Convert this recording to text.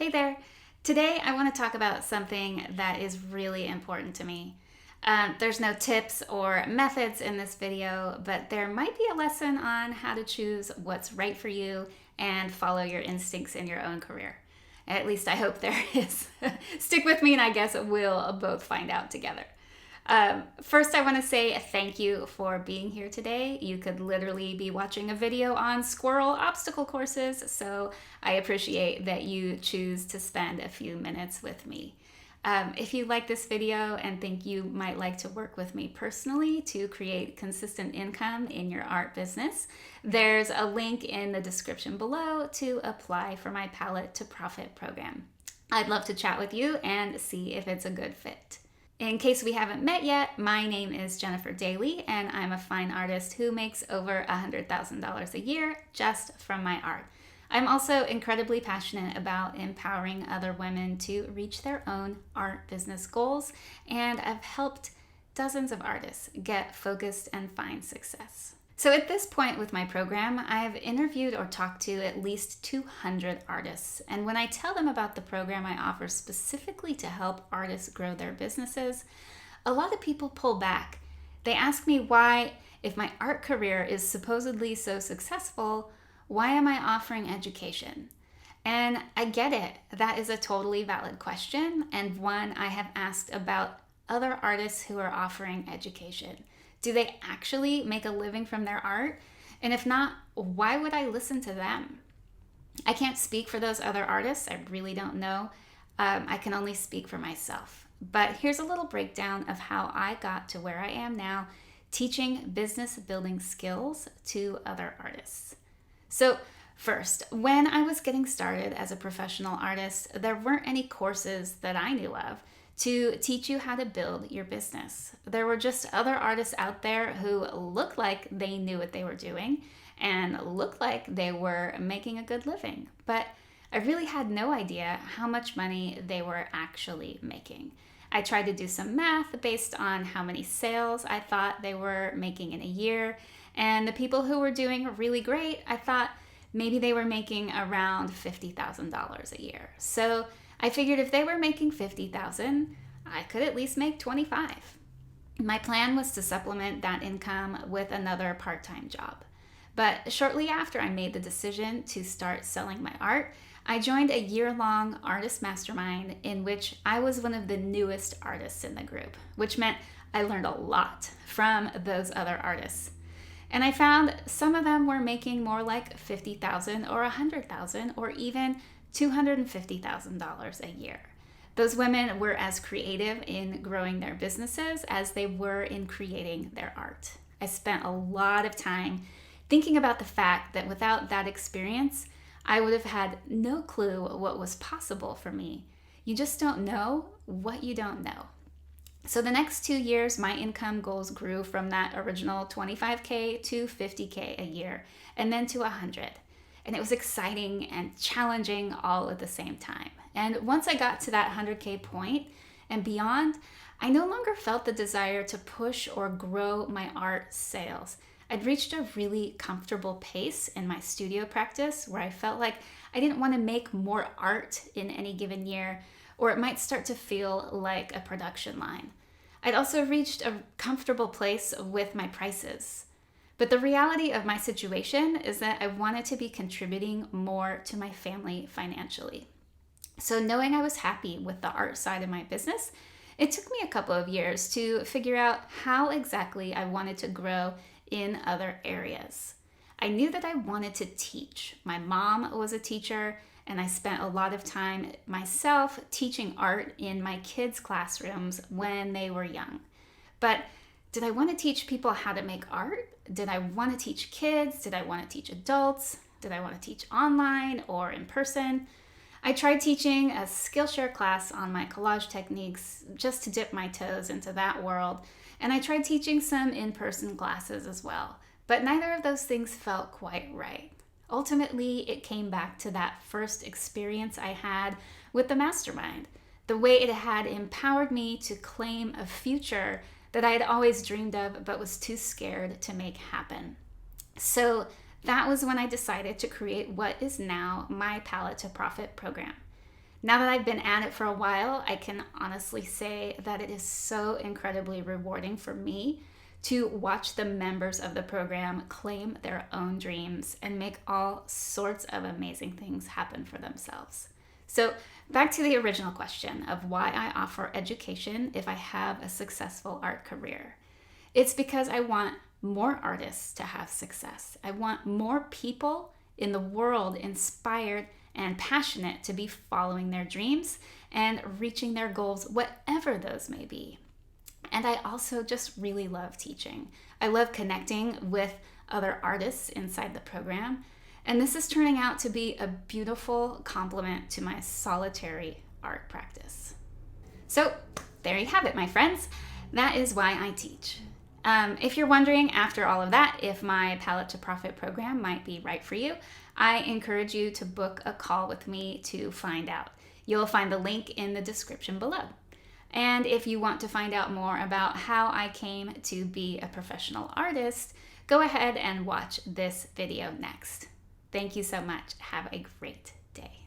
Hey there. Today I want to talk about something that is really important to me. There's no tips or methods in this video, but there might be a lesson on how to choose what's right for you and follow your instincts in your own career. At least I hope there is. Stick with me, and I guess we'll both find out together. First, I want to say thank you for being here today. You could literally be watching a video on squirrel obstacle courses, so I appreciate that you choose to spend a few minutes with me. If you like this video and think you might like to work with me personally to create consistent income in your art business, there's a link in the description below to apply for my Palette to Profit program. I'd love to chat with you and see if it's a good fit. In case we haven't met yet, my name is Jennifer Daly, and I'm a fine artist who makes over $100,000 a year just from my art. I'm also incredibly passionate about empowering other women to reach their own art business goals, and I've helped dozens of artists get focused and find success. So at this point with my program, I've interviewed or talked to at least 200 artists. And when I tell them about the program I offer specifically to help artists grow their businesses, a lot of people pull back. They ask me why, if my art career is supposedly so successful, why am I offering education? And I get it. That is a totally valid question, and one I have asked about other artists who are offering education. Do they actually make a living from their art? And if not, why would I listen to them? I can't speak for those other artists. I really don't know. I can only speak for myself. But here's a little breakdown of how I got to where I am now, teaching business building skills to other artists. So first, when I was getting started as a professional artist, there weren't any courses that I knew of to teach you how to build your business. There were just other artists out there who looked like they knew what they were doing and looked like they were making a good living. But I really had no idea how much money they were actually making. I tried to do some math based on how many sales I thought they were making in a year. And the people who were doing really great, I thought maybe they were making around $50,000 a year. So I figured if they were making $50,000, I could at least make $25,000. My plan was to supplement that income with another part-time job. But shortly after I made the decision to start selling my art, I joined a year-long artist mastermind in which I was one of the newest artists in the group, which meant I learned a lot from those other artists. And I found some of them were making more like $50,000 or $100,000 or even $250,000 a year. Those women were as creative in growing their businesses as they were in creating their art. I spent a lot of time thinking about the fact that without that experience, I would have had no clue what was possible for me. You just don't know what you don't know. So the next 2 years, my income goals grew from that original $25K to $50K a year, and then to $100K. And it was exciting and challenging all at the same time. And once I got to that $100K point and beyond, I no longer felt the desire to push or grow my art sales. I'd reached a really comfortable pace in my studio practice where I felt like I didn't want to make more art in any given year, or it might start to feel like a production line. I'd also reached a comfortable place with my prices. But the reality of my situation is that I wanted to be contributing more to my family financially. So knowing I was happy with the art side of my business, it took me a couple of years to figure out how exactly I wanted to grow in other areas. I knew that I wanted to teach. My mom was a teacher, and I spent a lot of time myself teaching art in my kids' classrooms when they were young. But did I want to teach people how to make art? Did I want to teach kids? Did I want to teach adults? Did I want to teach online or in person? I tried teaching a Skillshare class on my collage techniques just to dip my toes into that world, and I tried teaching some in-person classes as well. But neither of those things felt quite right. Ultimately, it came back to that first experience I had with the mastermind, the way it had empowered me to claim a future that I had always dreamed of but was too scared to make happen. So that was when I decided to create what is now my Palette to Profit program. Now that I've been at it for a while, I can honestly say that it is so incredibly rewarding for me to watch the members of the program claim their own dreams and make all sorts of amazing things happen for themselves. So, back to the original question of why I offer education if I have a successful art career. It's because I want more artists to have success. I want more people in the world inspired and passionate to be following their dreams and reaching their goals, whatever those may be. And I also just really love teaching. I love connecting with other artists inside the program. And this is turning out to be a beautiful complement to my solitary art practice. So there you have it, my friends. That is why I teach. If you're wondering after all of that if my Palette to Profit program might be right for you, I encourage you to book a call with me to find out. You'll find the link in the description below. And if you want to find out more about how I came to be a professional artist, go ahead and watch this video next. Thank you so much. Have a great day.